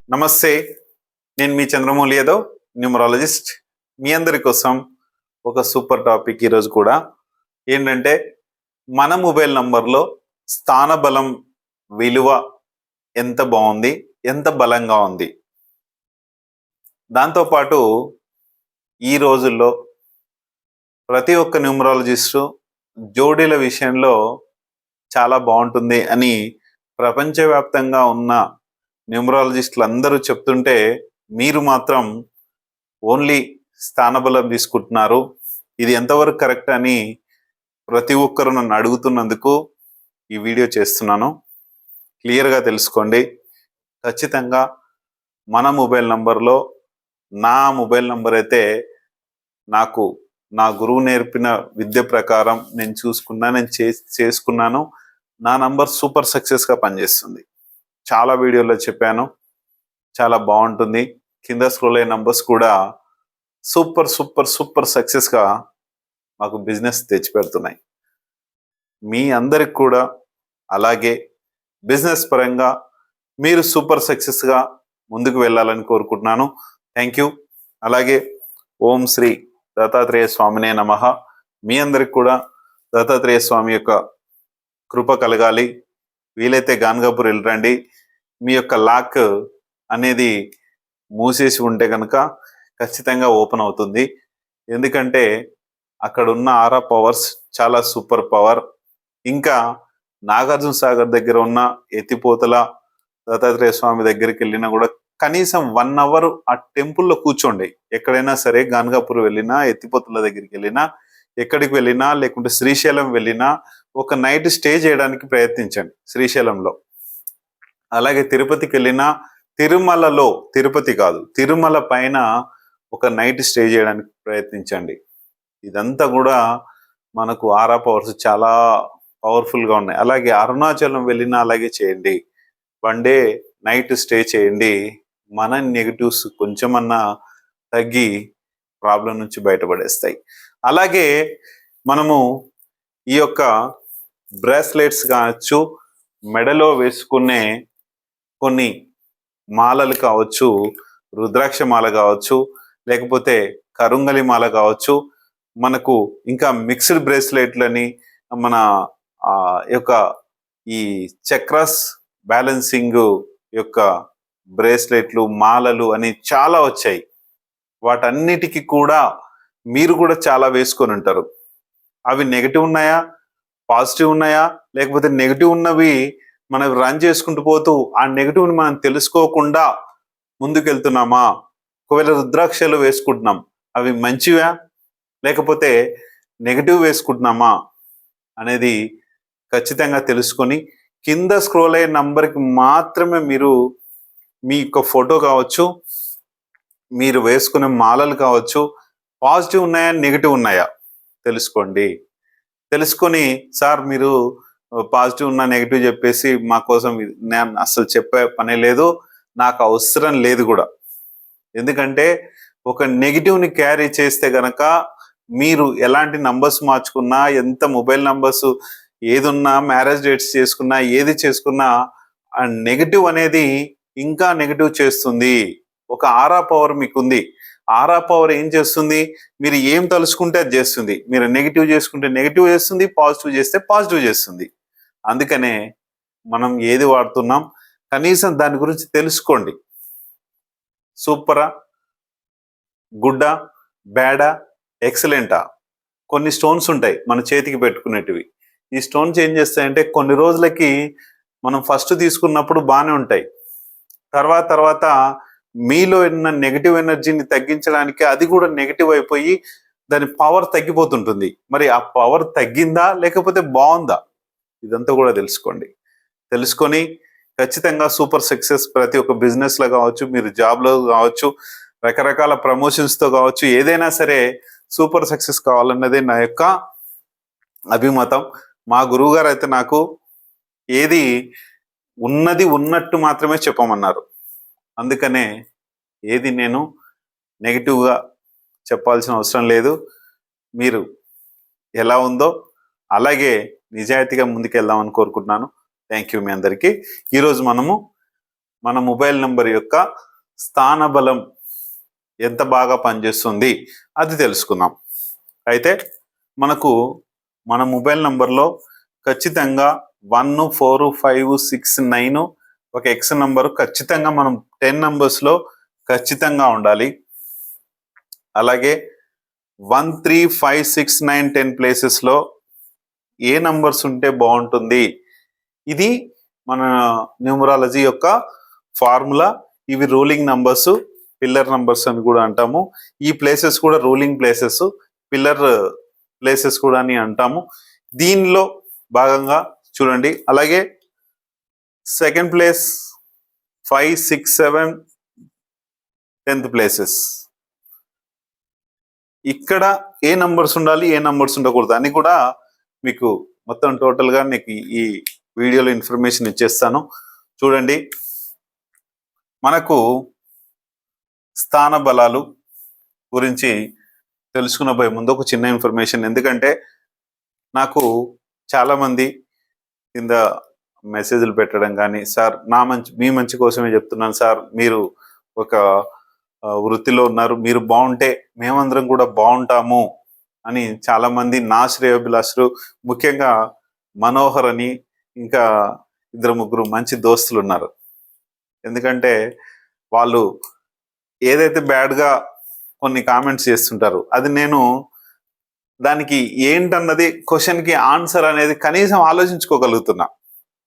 నమస్తే. నేను మీ చంద్రమౌళి యాదవ్, న్యూమరాలజిస్ట్. మీ అందరి కోసం ఒక సూపర్ టాపిక్ ఈరోజు కూడా ఏంటంటే, మన మొబైల్ నంబర్లో స్థాన బలం విలువ ఎంత బాగుంది, ఎంత బలంగా ఉంది. దాంతోపాటు ఈ రోజుల్లో ప్రతి ఒక్క న్యూమరాలజిస్టు జోడీల విషయంలో చాలా బాగుంటుంది అని ప్రపంచవ్యాప్తంగా ఉన్న న్యూమరాలజిస్టులు అందరూ చెప్తుంటే, మీరు మాత్రం ఓన్లీ స్థానబలం తీసుకుంటున్నారు. ఇది ఎంతవరకు కరెక్ట్ అని ప్రతి ఒక్కరు నన్ను అడుగుతున్నందుకు ఈ వీడియో చేస్తున్నాను. క్లియర్గా తెలుసుకోండి. ఖచ్చితంగా మన మొబైల్ నంబర్లో నా మొబైల్ నంబర్ అయితే నాకు నా గురువు నేర్పిన విద్య ప్రకారం నేను చూసుకున్నా, నేను చేసుకున్నాను. నా నంబర్ సూపర్ సక్సెస్గా పనిచేస్తుంది. చాలా వీడియోలో చెప్పాను, చాలా బాగుంటుంది. కింద స్క్రోల్ అయ్యే నంబర్స్ కూడా సూపర్ సూపర్ సూపర్ సక్సెస్గా మాకు బిజినెస్ తెచ్చిపెడుతున్నాయి. మీ అందరికి కూడా అలాగే బిజినెస్ పరంగా మీరు సూపర్ సక్సెస్గా ముందుకు వెళ్ళాలని కోరుకుంటున్నాను. Thank you. అలాగే ఓం శ్రీ దత్తాత్రేయ స్వామినే నమః. మీ అందరికి కూడా దత్తాత్రేయ స్వామి యొక్క కృప కలగాలి. వీలైతే గాన్గాపూర్ వెళ్ళరండి. మీ యొక్క లాక్ అనేది మూసేసి ఉంటే కనుక ఖచ్చితంగా ఓపెన్ అవుతుంది. ఎందుకంటే అక్కడ ఉన్న ఆరా పవర్స్ చాలా సూపర్ పవర్. ఇంకా నాగార్జున సాగర్ దగ్గర ఉన్న ఎత్తిపోతల దత్తాత్రేయ స్వామి దగ్గరికి వెళ్ళినా కూడా కనీసం 1 hour ఆ టెంపుల్లో కూర్చోండి. ఎక్కడైనా సరే, గాన్గాపూర్ వెళ్ళినా, ఎత్తిపోతల దగ్గరికి వెళ్ళినా, ఎక్కడికి వెళ్ళినా, లేకుంటే శ్రీశైలం వెళ్ళినా ఒక నైట్ స్టే చేయడానికి ప్రయత్నించండి శ్రీశైలంలో. అలాగే తిరుపతికి వెళ్ళినా, తిరుమలలో, తిరుపతి కాదు, తిరుమల పైన ఒక నైట్ స్టే చేయడానికి ప్రయత్నించండి. ఇదంతా కూడా మనకు ఆరా పవర్స్ చాలా పవర్ఫుల్గా ఉన్నాయి. అలాగే అరుణాచలం వెళ్ళినా అలాగే చేయండి. 1 day నైట్ స్టే చేయండి. మన నెగిటివ్స్ కొంచెమన్నా తగ్గి ప్రాబ్లం నుంచి బయటపడేస్తాయి. అలాగే మనము ఈ యొక్క బ్రాస్లెట్స్ కావచ్చు, మెడలో వేసుకునే కొన్ని మాలలు కావచ్చు, రుద్రాక్ష మాల కావచ్చు, లేకపోతే కరుంగలి మాల కావచ్చు, మనకు ఇంకా మిక్స్డ్ బ్రేస్లెట్లని, మన యొక్క ఈ చక్రాస్ బ్యాలెన్సింగ్ యొక్క బ్రేస్లెట్లు, మాలలు అని చాలా వచ్చాయి. వాటన్నిటికీ కూడా మీరు కూడా చాలా వేసుకొని ఉంటారు. అవి నెగిటివ్ ఉన్నాయా, పాజిటివ్ ఉన్నాయా, లేకపోతే నెగిటివ్ ఉన్నవి మనం రన్ చేసుకుంటూ పోతూ ఆ నెగిటివ్ని మనం తెలుసుకోకుండా ముందుకెళ్తున్నామా? ఒకవేళ రుద్రాక్షలు వేసుకుంటున్నాం, అవి మంచివా లేకపోతే నెగిటివ్ వేసుకుంటున్నామా అనేది ఖచ్చితంగా తెలుసుకొని కింద స్క్రోల్ అయ్యే నంబర్కి మాత్రమే మీరు మీ యొక్క ఫోటో కావచ్చు, మీరు వేసుకునే మాలలు కావచ్చు, పాజిటివ్ ఉన్నాయా నెగిటివ్ ఉన్నాయా తెలుసుకోండి. తెలుసుకొని, సార్ మీరు పాజిటివ్ ఉన్నా నెగిటివ్ చెప్పేసి మా కోసం నేను అసలు చెప్పే పనే లేదు, నాకు అవసరం లేదు కూడా. ఎందుకంటే ఒక నెగిటివ్ని క్యారీ చేస్తే గనక మీరు ఎలాంటి నంబర్స్ మార్చుకున్నా, ఎంత మొబైల్ నంబర్స్ ఏదున్నా, మ్యారేజ్ డేట్స్ చేసుకున్నా, ఏది చేసుకున్నా ఆ నెగిటివ్ అనేది ఇంకా నెగిటివ్ చేస్తుంది. ఒక ఆరా పవర్ మీకుంది. ఆరా పవర్ ఏం చేస్తుంది? మీరు ఏం తలుచుకుంటే అది చేస్తుంది. మీరు నెగిటివ్ చేసుకుంటే నెగిటివ్ చేస్తుంది, పాజిటివ్ చేస్తే పాజిటివ్ చేస్తుంది. అందుకనే మనం ఏది వాడుతున్నాం కనీసం దాని గురించి తెలుసుకోండి. సూపరా, గుడ్డా, బ్యాడా, ఎక్సలెంటా? కొన్ని స్టోన్స్ ఉంటాయి మన చేతికి పెట్టుకునేటివి. ఈ స్టోన్స్ ఏం చేస్తాయంటే కొన్ని రోజులకి మనం ఫస్ట్ తీసుకున్నప్పుడు బాగానే ఉంటాయి. తర్వాత మీలో ఉన్న నెగిటివ్ ఎనర్జీని తగ్గించడానికి అది కూడా నెగిటివ్ అయిపోయి దాని పవర్ తగ్గిపోతుంటుంది. మరి ఆ పవర్ తగ్గిందా లేకపోతే బాగుందా? ఇదంతా కూడా తెలుసుకోండి. తెలుసుకొని ఖచ్చితంగా సూపర్ సక్సెస్ ప్రతి ఒక్క బిజినెస్లో కావచ్చు, మీరు జాబ్లో కావచ్చు, రకరకాల ప్రమోషన్స్తో కావచ్చు, ఏదైనా సరే సూపర్ సక్సెస్ కావాలన్నదే నా యొక్క అభిమతం. మా గురువు గారు అయితే నాకు ఏది ఉన్నది ఉన్నట్టు మాత్రమే చెప్పమన్నారు. అందుకనే ఏది నేను నెగిటివ్గా చెప్పాల్సిన అవసరం లేదు. మీరు ఎలా ఉందో అలాగే నిజాయితీగా ముందుకెళ్దామని కోరుకుంటున్నాను. థ్యాంక్ యూ మీ అందరికీ. ఈరోజు మనము మన మొబైల్ నంబర్ యొక్క స్థాన బలం ఎంత బాగా పనిచేస్తుంది అది తెలుసుకుందాం. అయితే మనకు మన మొబైల్ నంబర్లో ఖచ్చితంగా 1, 4, 5, 6, 9 ఒక ఎక్స్ నంబరు ఖచ్చితంగా మనం 10 నంబర్స్లో ఖచ్చితంగా ఉండాలి. అలాగే 1, 3, 5, 6, 9, 10 ప్లేసెస్లో ఏ నంబర్స్ ఉంటే బాగుంటుంది, ఇది మన న్యూమరాలజీ యొక్క ఫార్ములా. ఇవి రూలింగ్ నంబర్స్, పిల్లర్ నంబర్స్ అని కూడా అంటాము. ఈ ప్లేసెస్ కూడా రూలింగ్ ప్లేసెస్, పిల్లర్ ప్లేసెస్ కూడా అని అంటాము. దీనిలో భాగంగా చూడండి. అలాగే సెకండ్ ప్లేస్ 5, 6, 7, 10th ప్లేసెస్, ఇక్కడ ఏ నంబర్స్ ఉండాలి, ఏ నంబర్స్ ఉండకూడదు అని కూడా మీకు మొత్తం టోటల్గా నీకు ఈ వీడియోలో ఇన్ఫర్మేషన్ ఇచ్చేస్తాను. చూడండి, మనకు స్థాన బలాలు గురించి తెలుసుకునబోయే ముందు ఒక చిన్న ఇన్ఫర్మేషన్. ఎందుకంటే నాకు చాలామంది కింద మెసేజ్లు పెట్టడం కానీ, సార్ మీ మంచి కోసమే చెప్తున్నాను సార్, మీరు ఒక వృత్తిలో ఉన్నారు, మీరు బాగుంటే మేమందరం కూడా బాగుంటాము అని చాలామంది నా శ్రేయోభిలాషులు, ముఖ్యంగా మనోహర్ అని ఇంకా 2-3 మంచి దోస్తులు ఉన్నారు. ఎందుకంటే వాళ్ళు ఏదైతే బ్యాడ్గా కొన్ని కామెంట్స్ చేస్తుంటారు, అది నేను దానికి ఏంటన్నది క్వశ్చన్కి ఆన్సర్ అనేది కనీసం ఆలోచించుకోగలుగుతున్నా.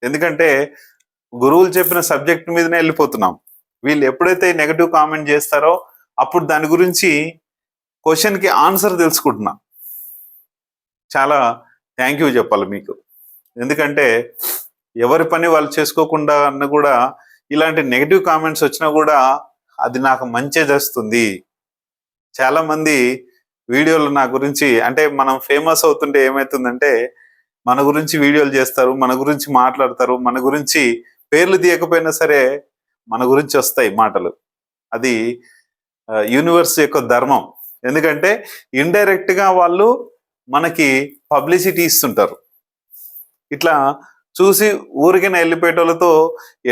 ఎందుకంటే గురువులు చెప్పిన సబ్జెక్ట్ మీదనే వెళ్ళిపోతున్నాం. వీళ్ళు ఎప్పుడైతే నెగటివ్ కామెంట్ చేస్తారో అప్పుడు దాని గురించి క్వశ్చన్కి ఆన్సర్ తెలుసుకుంటున్నా. చాలా థ్యాంక్ యూ చెప్పాలి మీకు. ఎందుకంటే ఎవరి పని వాళ్ళు చేసుకోకుండా అన్న కూడా ఇలాంటి నెగటివ్ కామెంట్స్ వచ్చినా కూడా అది నాకు మంచి చేస్తుంది. చాలామంది వీడియోలు నా గురించి, అంటే మనం ఫేమస్ అవుతుంటే ఏమవుతుందంటే మన గురించి వీడియోలు చేస్తారు, మన గురించి మాట్లాడతారు, మన గురించి పేర్లు తీయకపోయినా సరే మన గురించి వస్తాయి మాటలు. అది యూనివర్స్ యొక్క ధర్మం. ఎందుకంటే ఇండైరెక్ట్గా వాళ్ళు మనకి పబ్లిసిటీ ఇస్తుంటారు. ఇట్లా చూసి ఊరికైనా వెళ్ళిపోయేటోళ్ళతో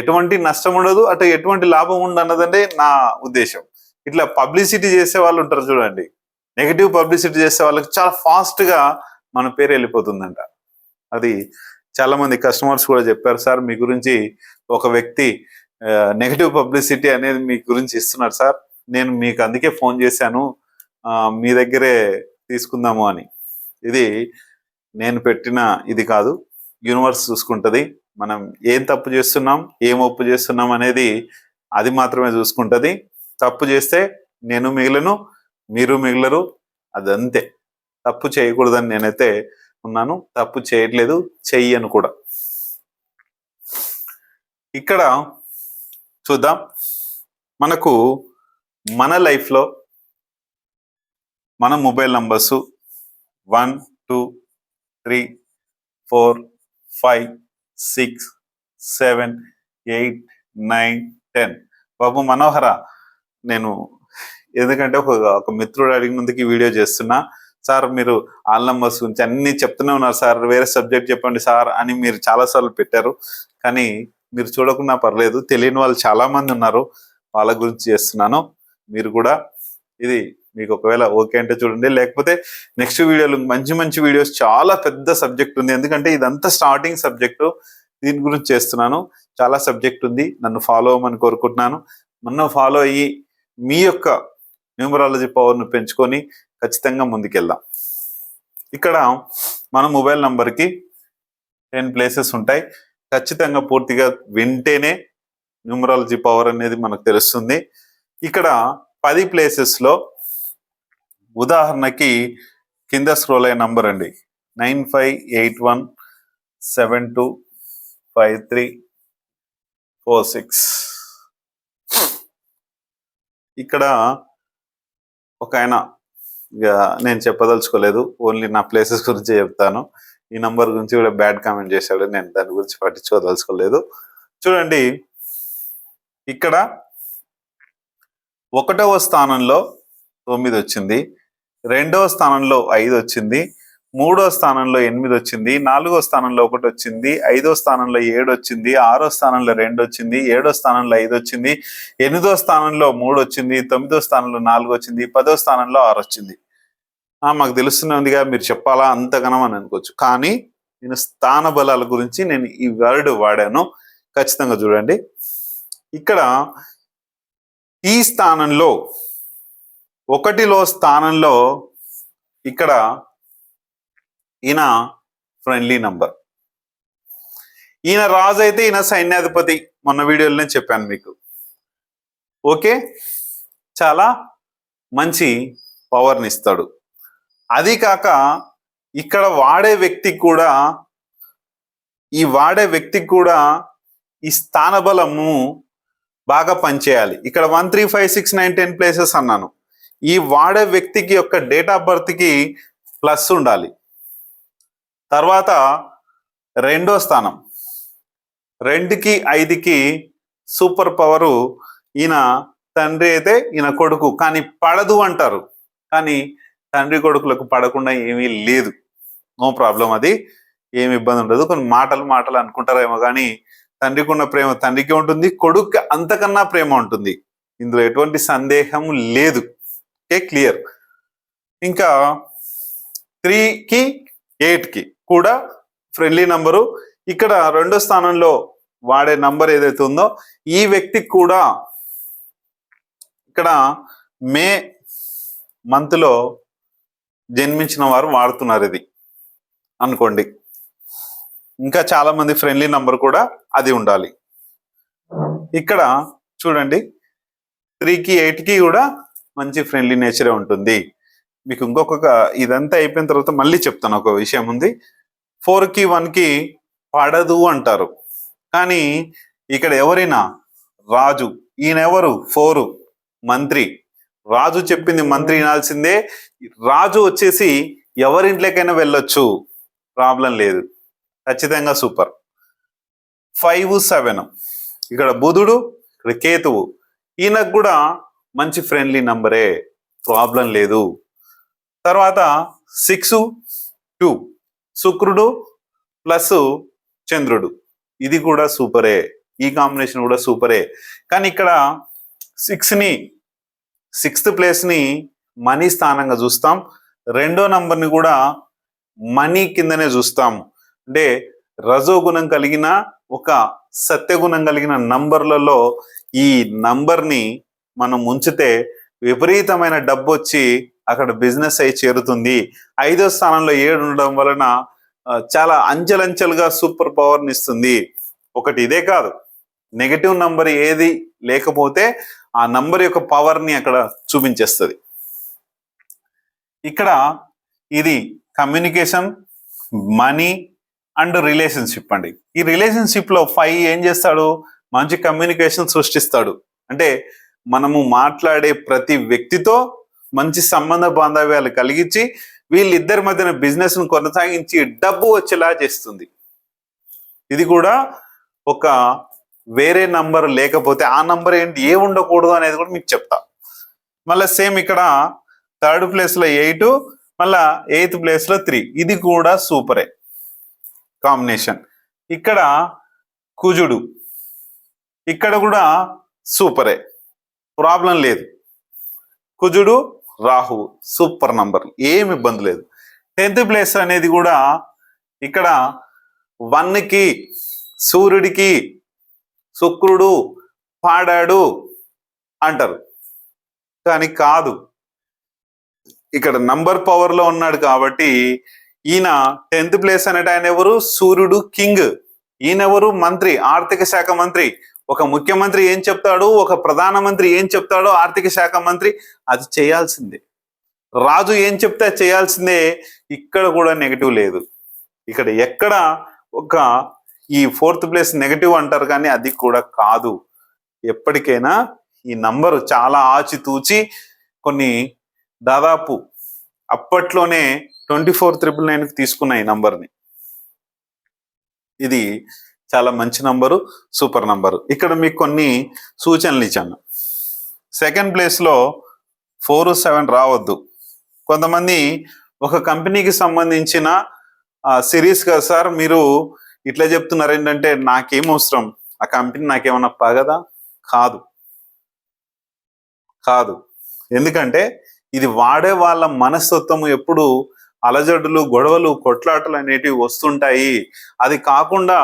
ఎటువంటి నష్టం ఉండదు, అటు ఎటువంటి లాభం ఉండదు అన్నదంటే నా ఉద్దేశం. ఇట్లా పబ్లిసిటీ చేసే వాళ్ళు ఉంటారు చూడండి, నెగిటివ్ పబ్లిసిటీ చేసే వాళ్ళకి చాలా ఫాస్ట్గా మన పేరు వెళ్ళిపోతుందంట. అది చాలా మంది కస్టమర్స్ కూడా చెప్పారు, సార్ మీ గురించి ఒక వ్యక్తి నెగిటివ్ పబ్లిసిటీ అనేది మీ గురించి ఇస్తున్నారు సార్, నేను మీకు అందుకే ఫోన్ చేశాను, మీ దగ్గరే తీసుకుందాము అని. ఇది నేను పెట్టిన ఇది కాదు, యూనివర్స్ చూసుకుంటుంది. మనం ఏం తప్పు చేస్తున్నాం, ఏం ఒప్పు చేస్తున్నాం అనేది అది మాత్రమే చూసుకుంటుంది. తప్పు చేస్తే నేను మిగిలను, మీరు మిగిలరు, అదంతే. తప్పు చేయకూడదని నేనైతే ఉన్నాను, తప్పు చేయట్లేదు, చెయ్యను కూడా. ఇక్కడ చూద్దాం, మనకు మన లైఫ్లో మన మొబైల్ నంబర్స్ 1, 2, 3, 4, 5, 6, 7, 8, 9, 10. బాబు మనోహర, నేను ఎందుకంటే ఒక మిత్రుడు అడిగినందుకు ఈ వీడియో చేస్తున్నా. సార్ మీరు ఆల్ నంబర్స్ గురించి అన్ని చెప్తూనే ఉన్నారు సార్, వేరే సబ్జెక్ట్ చెప్పండి సార్ అని మీరు చాలాసార్లు పెట్టారు. కానీ మీరు చూడకున్నా పర్లేదు, తెలియని వాళ్ళు చాలా మంది ఉన్నారు, వాళ్ళ గురించి చేస్తున్నాను. మీరు కూడా ఇది మీకు ఒకవేళ ఓకే అంటే చూడండి, లేకపోతే నెక్స్ట్ వీడియోలు మంచి మంచి వీడియోస్, చాలా పెద్ద సబ్జెక్ట్ ఉంది. ఎందుకంటే ఇదంతా స్టార్టింగ్ సబ్జెక్టు, దీని గురించి చేస్తున్నాను. చాలా సబ్జెక్ట్ ఉంది, నన్ను ఫాలో అవ్వమని కోరుకుంటున్నాను. నన్ను ఫాలో అయ్యి మీ యొక్క న్యూమరాలజీ పవర్ను పెంచుకొని ఖచ్చితంగా ముందుకెళ్దాం. ఇక్కడ మన మొబైల్ నంబర్కి 10 ప్లేసెస్ ఉంటాయి. ఖచ్చితంగా పూర్తిగా వింటేనే న్యూమరాలజీ పవర్ అనేది మనకు తెలుస్తుంది. ఇక్కడ 10 ప్లేసెస్లో ఉదాహరణకి కింద స్క్రోల్ అయ్యే నంబర్ అండి, 9581725346. ఇక్కడ ఒక ఆయన, ఇక నేను చెప్పదలుచుకోలేదు, ఓన్లీ నా ప్లేసెస్ గురించి చెప్తాను. ఈ నంబర్ గురించి కూడా బ్యాడ్ కామెంట్ చేశాడు, నేను దాని గురించి పట్టించుకోదలుచుకోలేదు. చూడండి, ఇక్కడ 1వ స్థానంలో 9 వచ్చింది, 2వ స్థానంలో 5 వచ్చింది, మూడో స్థానంలో 8 వచ్చింది, 4వ స్థానంలో 1 వచ్చింది, 5వ స్థానంలో 7 వచ్చింది, 6వ స్థానంలో 2 వచ్చింది, 7వ స్థానంలో 5 వచ్చింది, 8వ స్థానంలో 3 వచ్చింది, 9వ స్థానంలో 4 వచ్చింది, 10వ స్థానంలో 6 వచ్చింది. మాకు తెలుస్తున్నదిగా మీరు చెప్పాలా అంతగనం అని అనుకోవచ్చు, కానీ నేను స్థాన బలాల గురించి నేను ఈ వర్డ్ వాడాను. ఖచ్చితంగా చూడండి. ఇక్కడ ఈ స్థానంలో 1లో స్థానంలో ఇక్కడ ఈయన ఫ్రెండ్లీ నంబర్. ఈయన రాజు అయితే ఈయన సైన్యాధిపతి. మొన్న వీడియోలోనే చెప్పాను మీకు. ఓకే, చాలా మంచి పవర్ని ఇస్తాడు. అది కాక ఇక్కడ వాడే వ్యక్తికి కూడా ఈ స్థాన బలము బాగా పనిచేయాలి. ఇక్కడ 1 3 5 6 9 10 ప్లేసెస్ అన్నాను. ఈ వాడే వ్యక్తికి యొక్క డేట్ ఆఫ్ బర్త్ కి ప్లస్ ఉండాలి. తర్వాత 2వ స్థానం 2కి 5కి సూపర్ పవరు. ఈయన తండ్రి అయితే ఈయన కొడుకు, కానీ పడదు అంటారు. కానీ తండ్రి కొడుకులకు పడకుండా ఏమీ లేదు, నో ప్రాబ్లం. అది ఏమి ఇబ్బంది ఉండదు. కొన్ని మాటలు అనుకుంటారేమో, కానీ తండ్రికి ఉన్న ప్రేమ తండ్రికి ఉంటుంది, కొడుకు అంతకన్నా ప్రేమ ఉంటుంది. ఇందులో ఎటువంటి సందేహం లేదు. Okay, clear. ఇంకా 3కి 8కి కూడా ఫ్రెండ్లీ నంబరు. ఇక్కడ 2వ స్థానంలో వాడే నంబర్ ఏదైతే ఉందో ఈ వ్యక్తికి కూడా ఇక్కడ మే మంత్ లో జన్మించిన వారు వాడుతున్నారు ఇది అనుకోండి. ఇంకా చాలా మంది ఫ్రెండ్లీ నంబర్ కూడా అది ఉండాలి. ఇక్కడ చూడండి 3కి 8కి కూడా మంచి ఫ్రెండ్లీ నేచరే ఉంటుంది. మీకు ఇంకొక ఇదంతా అయిపోయిన తర్వాత మళ్ళీ చెప్తాను. ఒక విషయం ఉంది. 4కి 1కి పడదు అంటారు, కానీ ఇక్కడ ఎవరైనా రాజు, ఈయన ఎవరు 4 మంత్రి. రాజు చెప్పింది మంత్రి వినాల్సిందే. రాజు వచ్చేసి ఎవరింట్లోకైనా వెళ్ళొచ్చు, ప్రాబ్లం లేదు. ఖచ్చితంగా సూపర్. 5 7 ఇక్కడ బుధుడు, ఇక్కడ కేతువు. ఈయనకు కూడా మంచి ఫ్రెండ్లీ నంబరే, ప్రాబ్లం లేదు. తర్వాత 6 2 శుక్రుడు ప్లస్ చంద్రుడు, ఇది కూడా సూపరే. ఈ కాంబినేషన్ కూడా సూపరే. కానీ ఇక్కడ 6th ప్లేస్ని మనీ స్థానంగా చూస్తాం. 2వ నంబర్ని కూడా మనీ కిందనే చూస్తాం. అంటే రజోగుణం కలిగిన ఒక సత్యగుణం కలిగిన నంబర్లలో ఈ నంబర్ని మనం ఉంచితే విపరీతమైన డబ్బు వచ్చి అక్కడ బిజినెస్ అయి చేరుతుంది. 5వ స్థానంలో 7 ఉండడం వలన చాలా అంచెలంచెలుగా సూపర్ పవర్ని ఇస్తుంది. ఒకటి ఇదే కాదు, నెగటివ్ నంబర్ ఏది లేకపోతే ఆ నంబర్ యొక్క పవర్ని అక్కడ చూపించేస్తుంది. ఇక్కడ ఇది కమ్యూనికేషన్, మనీ అండ్ రిలేషన్షిప్ అండి. ఈ రిలేషన్షిప్ లో 5 ఏం చేస్తాడు? మంచి కమ్యూనికేషన్ సృష్టిస్తాడు. అంటే మనము మాట్లాడే ప్రతి వ్యక్తితో మంచి సంబంధ బాంధవ్యాలు కలిగించి వీళ్ళిద్దరి మధ్యన బిజినెస్ ను కొనసాగించి డబ్బు వచ్చేలా చేస్తుంది. ఇది కూడా ఒక వేరే నంబర్ లేకపోతే ఆ నంబర్ ఏంటి, ఏ ఉండకూడదు అనేది కూడా మీకు చెప్తా. మళ్ళీ సేమ్ ఇక్కడ 3rd ప్లేస్ లో 8, మళ్ళా 8th ప్లేస్ లో 3, ఇది కూడా సూపరే కాంబినేషన్. ఇక్కడ కుజుడు, ఇక్కడ కూడా సూపరే, ప్రాబ్లం లేదు. కుజుడు రాహు సూపర్ నంబర్, ఏమి ఇబ్బంది లేదు. 10th ప్లేస్ అనేది కూడా ఇక్కడ 1కి సూర్యుడికి శుక్రుడు పాడాడు అంటారు, కానీ కాదు. ఇక్కడ నంబర్ పవర్ లో ఉన్నాడు కాబట్టి ఈయన 10th ప్లేస్ అనేట ఆయన ఎవరు? సూర్యుడు కింగ్. ఈయనెవరు? మంత్రి, ఆర్థిక శాఖ మంత్రి. ఒక ముఖ్యమంత్రి ఏం చెప్తాడు, ఒక ప్రధానమంత్రి ఏం చెప్తాడో ఆర్థిక శాఖ మంత్రి అది చేయాల్సిందే. రాజు ఏం చెప్తే చేయాల్సిందే. ఇక్కడ కూడా నెగటివ్ లేదు. ఇక్కడ ఎక్కడ ఒక ఈ 4th ప్లేస్ నెగటివ్ అంటారు, కానీ అది కూడా కాదు. ఎప్పటికైనా ఈ నంబరు చాలా ఆచితూచి కొన్ని దాదాపు అప్పట్లోనే 24,999కి తీసుకున్న ఈ నంబర్ని. ఇది చాలా మంచి నంబరు, సూపర్ నంబరు. ఇక్కడ మీకు కొన్ని సూచనలు ఇచ్చాను. 2nd ప్లేస్ లో 4 7 రావద్దు. కొంతమంది ఒక కంపెనీకి సంబంధించిన సిరీస్ కదా సార్, మీరు ఇట్లా చెప్తున్నారు ఏంటంటే నాకేం అవసరం, ఆ కంపెనీ నాకేమన్నా పగదా? కాదు కాదు. ఎందుకంటే ఇది వాడే వాళ్ళ మనస్తత్వం ఎప్పుడు అలజడులు, గొడవలు, కొట్లాటలు అనేటివి వస్తుంటాయి. అది కాకుండా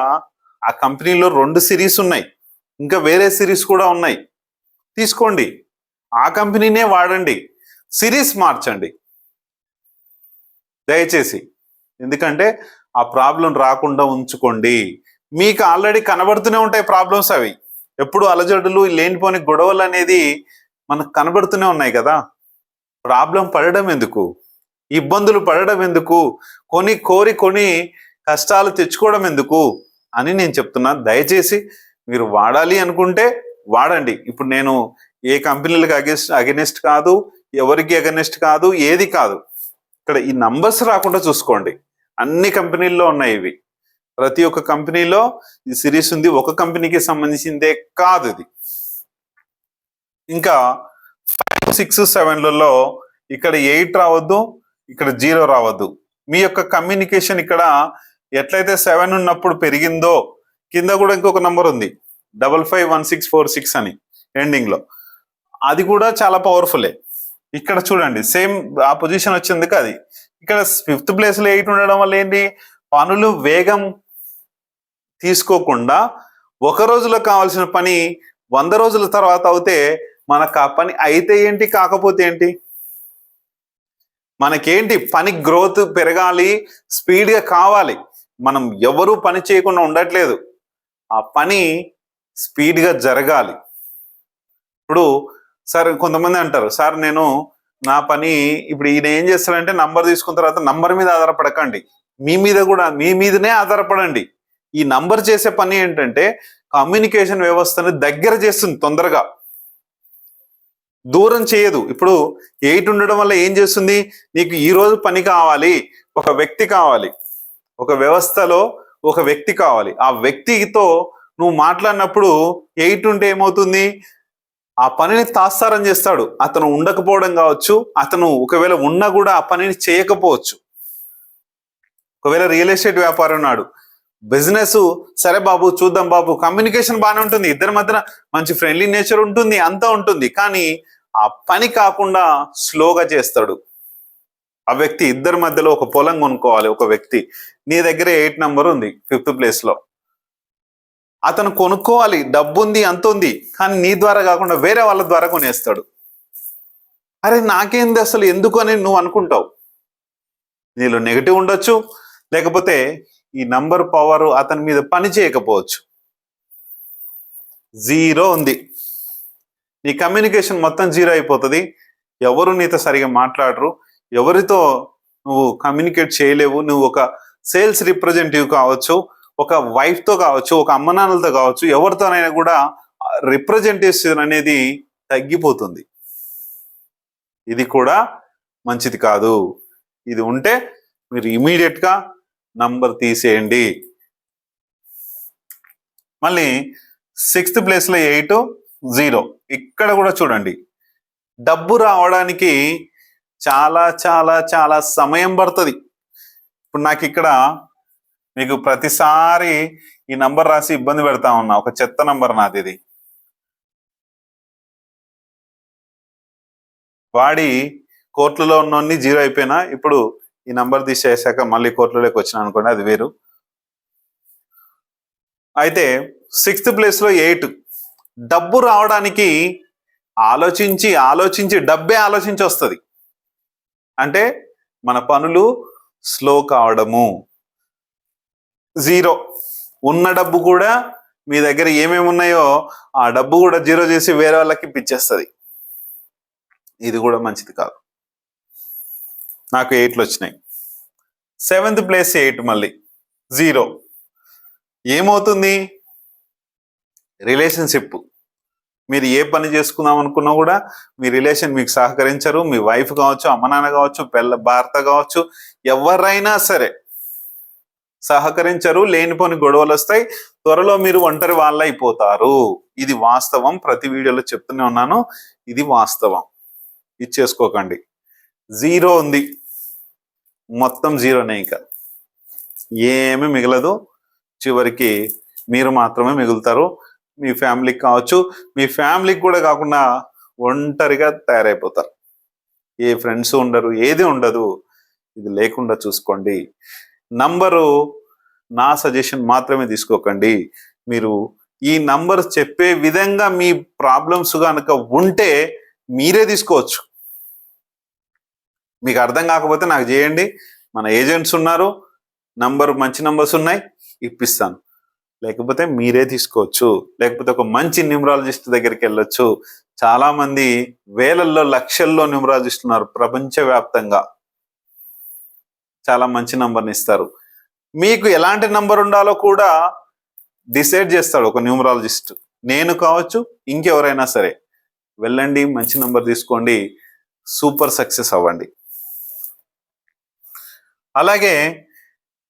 ఆ కంపెనీలో 2 సిరీస్ ఉన్నాయి, ఇంకా వేరే సిరీస్ కూడా ఉన్నాయి. తీసుకోండి, ఆ కంపెనీనే వాడండి, సిరీస్ మార్చండి దయచేసి. ఎందుకంటే ఆ ప్రాబ్లం రాకుండా ఉంచుకోండి. మీకు ఆల్రెడీ కనబడుతూనే ఉంటాయి ప్రాబ్లమ్స్, అవి ఎప్పుడు అలజడులు, లేనిపోని గొడవలు అనేది మనకు కనబడుతూనే ఉన్నాయి కదా. ప్రాబ్లం పడడం ఎందుకు, ఇబ్బందులు పడడం ఎందుకు, కొని కష్టాలు తెచ్చుకోవడం ఎందుకు అని నేను చెప్తున్నా. దయచేసి మీరు వాడాలి అనుకుంటే వాడండి. ఇప్పుడు నేను ఏ కంపెనీలకు అగెనిస్ట్ కాదు, ఎవరికి అగెనిస్ట్ కాదు, ఏది కాదు. ఇక్కడ ఈ నంబర్స్ రాకుండా చూసుకోండి. అన్ని కంపెనీల్లో ఉన్నాయి ఇవి, ప్రతి ఒక్క కంపెనీలో ఈ సిరీస్ ఉంది. ఒక కంపెనీకి సంబంధించిందే కాదు ఇది. ఇంకా 5, 6, 7లలో ఇక్కడ 8 రావద్దు, ఇక్కడ 0 రావద్దు. మీ యొక్క కమ్యూనికేషన్ ఇక్కడ ఎట్లయితే 7 ఉన్నప్పుడు పెరిగిందో, కింద కూడా ఇంకొక నంబర్ ఉంది 551646 అని ఎండింగ్ లో, అది కూడా చాలా పవర్ఫుల్లే. ఇక్కడ చూడండి సేమ్ ఆ పొజిషన్ వచ్చింది అది. ఇక్కడ 5th ప్లేస్ లో 8 ఉండడం వల్ల ఏంటి, పనులు వేగం తీసుకోకుండా ఒక రోజులో కావాల్సిన పని 100 రోజుల తర్వాత అవుతే మనకు ఆ పని అయితే ఏంటి, కాకపోతే ఏంటి, మనకేంటి పని గ్రోత్ పెరగాలి, స్పీడ్గా కావాలి. మనం ఎవరు పని చేయకుండా ఉండట్లేదు, ఆ పని స్పీడ్గా జరగాలి. ఇప్పుడు సార్ కొంతమంది అంటారు, సార్ నేను నా పని ఇప్పుడు ఈయన ఏం చేస్తారంటే నంబర్ తీసుకున్న తర్వాత నంబర్ మీద ఆధారపడకండి, మీ మీద కూడా, మీ మీదనే ఆధారపడండి. ఈ నంబర్ చేసే పని ఏంటంటే కమ్యూనికేషన్ వ్యవస్థని దగ్గర చేస్తుంది, తొందరగా దూరం చేయదు. ఇప్పుడు 8 ఉండడం వల్ల ఏం చేస్తుంది, నీకు ఈ రోజు పని కావాలి, ఒక వ్యక్తి కావాలి, ఒక వ్యవస్థలో ఒక వ్యక్తి కావాలి. ఆ వ్యక్తితో నువ్వు మాట్లాడినప్పుడు 8 ఉంటే ఏమవుతుంది, ఆ పనిని తాత్సారం చేస్తాడు. అతను ఉండకపోవడం కావచ్చు, అతను ఒకవేళ ఉన్నా కూడా ఆ పనిని చేయకపోవచ్చు. ఒకవేళ రియల్ ఎస్టేట్ వ్యాపారం ఉన్నాడు, బిజినెస్, సరే బాబు చూద్దాం బాబు, కమ్యూనికేషన్ బాగానే ఉంటుంది, ఇద్దరి మధ్యన మంచి ఫ్రెండ్లీ నేచర్ ఉంటుంది, అంతా ఉంటుంది, కానీ ఆ పని కాకుండా స్లోగా చేస్తాడు ఆ వ్యక్తి. ఇద్దరి మధ్యలో ఒక పొలం కొనుక్కోవాలి ఒక వ్యక్తి, నీ దగ్గర 8 నంబర్ ఉంది 5th ప్లేస్ లో, అతను కొనుక్కోవాలి, డబ్బు ఉంది, అంత ఉంది, కానీ నీ ద్వారా కాకుండా వేరే వాళ్ళ ద్వారా కొనేస్తాడు. అరే నాకేంది అసలు, ఎందుకు అని నువ్వు అనుకుంటావు. నీలో నెగిటివ్ ఉండొచ్చు, లేకపోతే ఈ నంబర్ పవర్ అతని మీద పని చేయకపోవచ్చు. 0 ఉంది, నీ కమ్యూనికేషన్ మొత్తం 0 అయిపోతుంది. ఎవరు నీతో సరిగా మాట్లాడరు, ఎవరితో నువ్వు కమ్యూనికేట్ చేయలేవు. నువ్వు ఒక సేల్స్ రిప్రజెంటేటివ్ కావచ్చు, ఒక వైఫ్తో కావచ్చు, ఒక అమ్మనాన్నలతో కావచ్చు, ఎవరితోనైనా కూడా రిప్రజెంటేషన్ అనేది తగ్గిపోతుంది. ఇది కూడా మంచిది కాదు. ఇది ఉంటే మీరు ఇమీడియట్ గా నంబర్ తీసేయండి. మళ్ళీ 6th ప్లేస్ లో 8, 0. ఇక్కడ కూడా చూడండి, డబ్బు రావడానికి చాలా చాలా చాలా సమయం పడుతుంది. ఇప్పుడు నాకు ఇక్కడ మీకు ప్రతిసారి ఈ నంబర్ రాసి ఇబ్బంది పెడతా ఉన్నా, ఒక చెత్త నంబర్ నాది ఇది. వాడి కోర్టులో ఉన్నోన్ని 0 అయిపోయినా, ఇప్పుడు ఈ నంబర్ తీసేసాక మళ్ళీ కోర్టులోకి వచ్చిన అనుకోండి, అది వేరు. అయితే 6th ప్లేస్ లో 8, డబ్బు రావడానికి ఆలోచించి ఆలోచించి డబ్బే ఆలోచించి వస్తుంది. అంటే మన పనులు స్లో కావడము. 0 ఉన్న డబ్బు కూడా, మీ దగ్గర ఏమేమి ఉన్నాయో ఆ డబ్బు కూడా 0 చేసి వేరే వాళ్ళకి పిచ్చేస్తుంది. ఇది కూడా మంచిది కాదు. నాకు 8లు వచ్చినాయి. 7th ప్లేస్ 8, మళ్ళీ 0. ఏమవుతుంది, రిలేషన్షిప్. మీరు ఏ పని చేసుకుందాం అనుకున్నా కూడా మీ రిలేషన్ మీకు సహకరించరు. మీ వైఫ్ కావచ్చు, అమ్మ నాన్న కావచ్చు, భర్త కావచ్చు, ఎవరైనా సరే సహకరించరు. లేనిపోని గొడవలు వస్తాయి. త్వరలో మీరు ఒంటరి వాళ్ళ అయిపోతారు. ఇది వాస్తవం, ప్రతి వీడియోలో చెప్తూనే ఉన్నాను, ఇది వాస్తవం. ఇచ్చేసుకోకండి. 0 ఉంది, మొత్తం జీరోనే, ఇక ఏమీ మిగలదు. చివరికి మీరు మాత్రమే మిగులుతారు. మీ ఫ్యామిలీకి కావచ్చు, మీ ఫ్యామిలీకి కూడా కాకుండా ఒంటరిగా తయారైపోతారు. ఏ ఫ్రెండ్స్ ఉండరు, ఏది ఉండదు. ఇది లేకుండా చూసుకోండి. నంబరు నా సజెషన్ మాత్రమే తీసుకోకండి. మీరు ఈ నంబర్ చెప్పే విధంగా మీ ప్రాబ్లమ్స్ కనుక ఉంటే మీరే తీసుకోవచ్చు. మీకు అర్థం కాకపోతే నాకు చేయండి, మన ఏజెంట్స్ ఉన్నారు, మంచి నంబర్స్ ఉన్నాయి, ఇప్పిస్తాను. లేకపోతే మీరే తీసుకోవచ్చు. లేకపోతే ఒక మంచి న్యూమరాలజిస్ట్ దగ్గరికి వెళ్ళొచ్చు. చాలా మంది వేలల్లో లక్షల్లో న్యూమరాలజిస్ట్ ఉన్నారు ప్రపంచవ్యాప్తంగా. చాలా మంచి నంబర్ని ఇస్తారు. మీకు ఎలాంటి నంబర్ ఉండాలో కూడా డిసైడ్ చేస్తాడు ఒక న్యూమరాలజిస్ట్. నేను కావచ్చు, ఇంకెవరైనా సరే. వెళ్ళండి, మంచి నంబర్ తీసుకోండి, సూపర్ సక్సెస్ అవ్వండి. అలాగే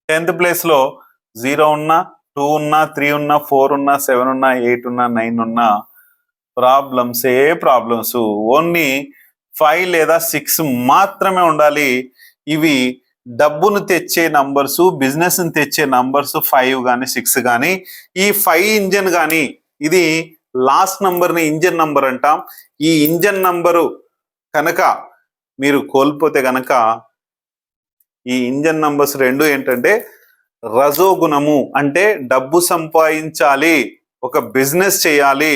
10th ప్లేస్లో 0 ఉన్నా, 2 ఉన్నా, 3 ఉన్నా, 4 ఉన్నా, 7 ఉన్నా, 8 ఉన్నా, 9 ఉన్నా ప్రాబ్లమ్స్. ఓన్లీ 5 లేదా 6 మాత్రమే ఉండాలి. ఇవి డబ్బును తెచ్చే నంబర్స్, బిజినెస్ ని తెచ్చే నంబర్స్ 5 కానీ 6 కానీ. ఈ 5 ఇంజన్ కానీ, ఇది లాస్ట్ నంబర్ని ఇంజన్ నంబర్ అంటాం. ఈ ఇంజన్ నంబరు కనుక మీరు కోల్పోతే కనుక, ఈ ఇంజన్ నంబర్స్ రెండు ఏంటంటే రజోగుణము, అంటే డబ్బు సంపాదించాలి, ఒక బిజినెస్ చేయాలి,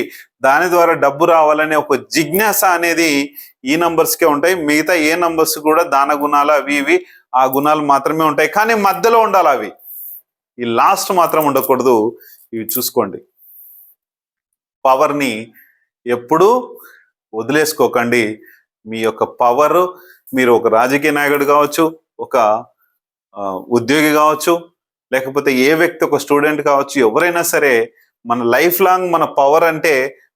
దాని ద్వారా డబ్బు రావాలనే ఒక జిజ్ఞాస అనేది ఈ నంబర్స్కే ఉంటాయి. మిగతా ఏ నంబర్స్ కూడా దాన గుణాలు అవి ఇవి ఆ గుణాలు మాత్రమే ఉంటాయి. కానీ మధ్యలో ఉండాలి అవి. ఈ లాస్ట్ మాత్రం ఉండకూడదు. ఇవి చూసుకోండి. పవర్ని ఎప్పుడూ వదిలేసుకోకండి. మీ యొక్క పవర్, మీరు ఒక రాజకీయ నాయకుడు కావచ్చు, ఒక ఉద్యోగి కావచ్చు, లేకపోతే ఏ వ్యక్తి, ఒక స్టూడెంట్ కావచ్చు, ఎవరైనా సరే మన లైఫ్ లాంగ్ మన పవర్ అంటే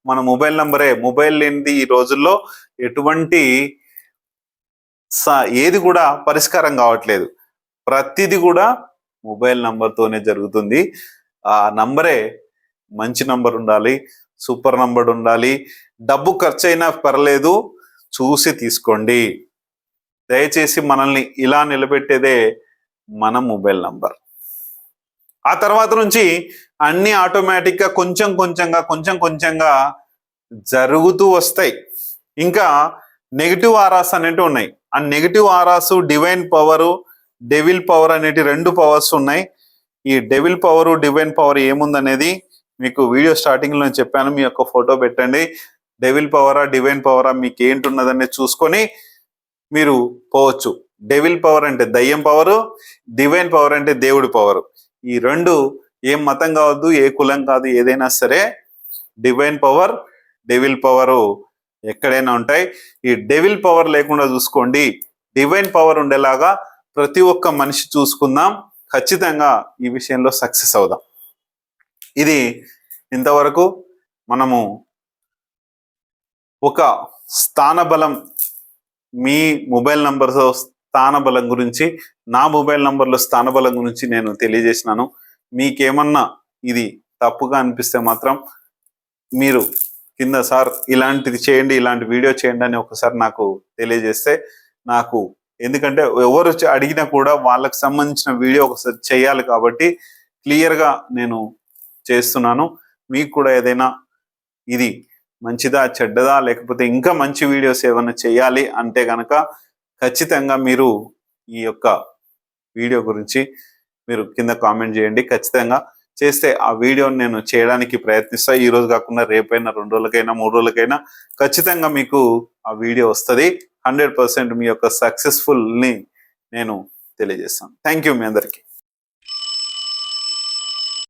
మన మొబైల్ నంబరే. మొబైల్ లేనిది ఈ రోజుల్లో ఎటువంటి ఏది కూడా పరిష్కారం కావట్లేదు. ప్రతిది కూడా మొబైల్ నంబర్తోనే జరుగుతుంది. ఆ నంబరే మంచి నంబర్ ఉండాలి, సూపర్ నంబర్ ఉండాలి. డబ్బు ఖర్చు అయినా పర్లేదు, చూసి తీసుకోండి. దయచేసి మనల్ని ఇలా నిలబెట్టేదే మన మొబైల్ నంబర్. ఆ తర్వాత నుంచి అన్ని ఆటోమేటిక్గా కొంచెం కొంచెంగా జరుగుతూ వస్తాయి. ఇంకా నెగిటివ్ ఆరాస్ అనేటివి ఉన్నాయి. ఆ negative auras, divine power, devil power అనేటి 2 పవర్స్ ఉన్నాయి. ఈ డెవిల్ పవర్, డివైన్ పవర్ ఏముందనేది మీకు వీడియో స్టార్టింగ్ లో చెప్పాను. మీ యొక్క ఫోటో పెట్టండి. డెవిల్ పవరా, డివైన్ పవరా, మీకు ఏంటి ఉన్నదనేది చూసుకొని మీరు పోవచ్చు. డెవిల్ పవర్ అంటే దయ్యం పవరు, డివైన్ పవర్ అంటే దేవుడి పవరు. ఈ 2 ఏం మతం కావద్దు, ఏ కులం కాదు, ఏదైనా సరే డివైన్ పవర్, డెవిల్ పవరు ఎక్కడైనా ఉంటాయి. ఈ డెవిల్ పవర్ లేకుండా చూసుకోండి. డివైన్ పవర్ ఉండేలాగా ప్రతి ఒక్క మనిషి చూసుకుందాం. ఖచ్చితంగా ఈ విషయంలో సక్సెస్ అవుదాం. ఇది ఇంతవరకు మనము ఒక స్థానబలం, మీ మొబైల్ నంబర్తో స్థానబలం గురించి, నా మొబైల్ నంబర్లో స్థానబలం గురించి నేను తెలియజేసినాను. మీకేమన్నా ఇది తప్పుగా అనిపిస్తే మాత్రం మీరు కింద సార్ ఇలాంటిది చేయండి, ఇలాంటి వీడియో చేయండి అని ఒకసారి నాకు తెలియజేస్తే, నాకు, ఎందుకంటే ఎవరు అడిగినా కూడా వాళ్ళకి సంబంధించిన వీడియో ఒకసారి చేయాలి కాబట్టి క్లియర్గా నేను చేస్తున్నాను. మీకు కూడా ఏదైనా ఇది మంచిదా చెడ్డదా, లేకపోతే ఇంకా మంచి వీడియోస్ ఏమైనా చేయాలి అంటే కనుక ఖచ్చితంగా మీరు ఈ యొక్క వీడియో గురించి మీరు కింద కామెంట్ చేయండి. ఖచ్చితంగా చేస్తే ఆ వీడియోని నేను చేయడానికి ప్రయత్నిస్తా. ఈ రోజు కాకుండా రేపైనా, 2 రోజులకైనా, 3 రోజులకైనా ఖచ్చితంగా మీకు ఆ వీడియో వస్తుంది. 100% మీ యొక్క సక్సెస్ఫుల్ని నేను తెలియజేస్తాను. థ్యాంక్ యూ మీ అందరికీ.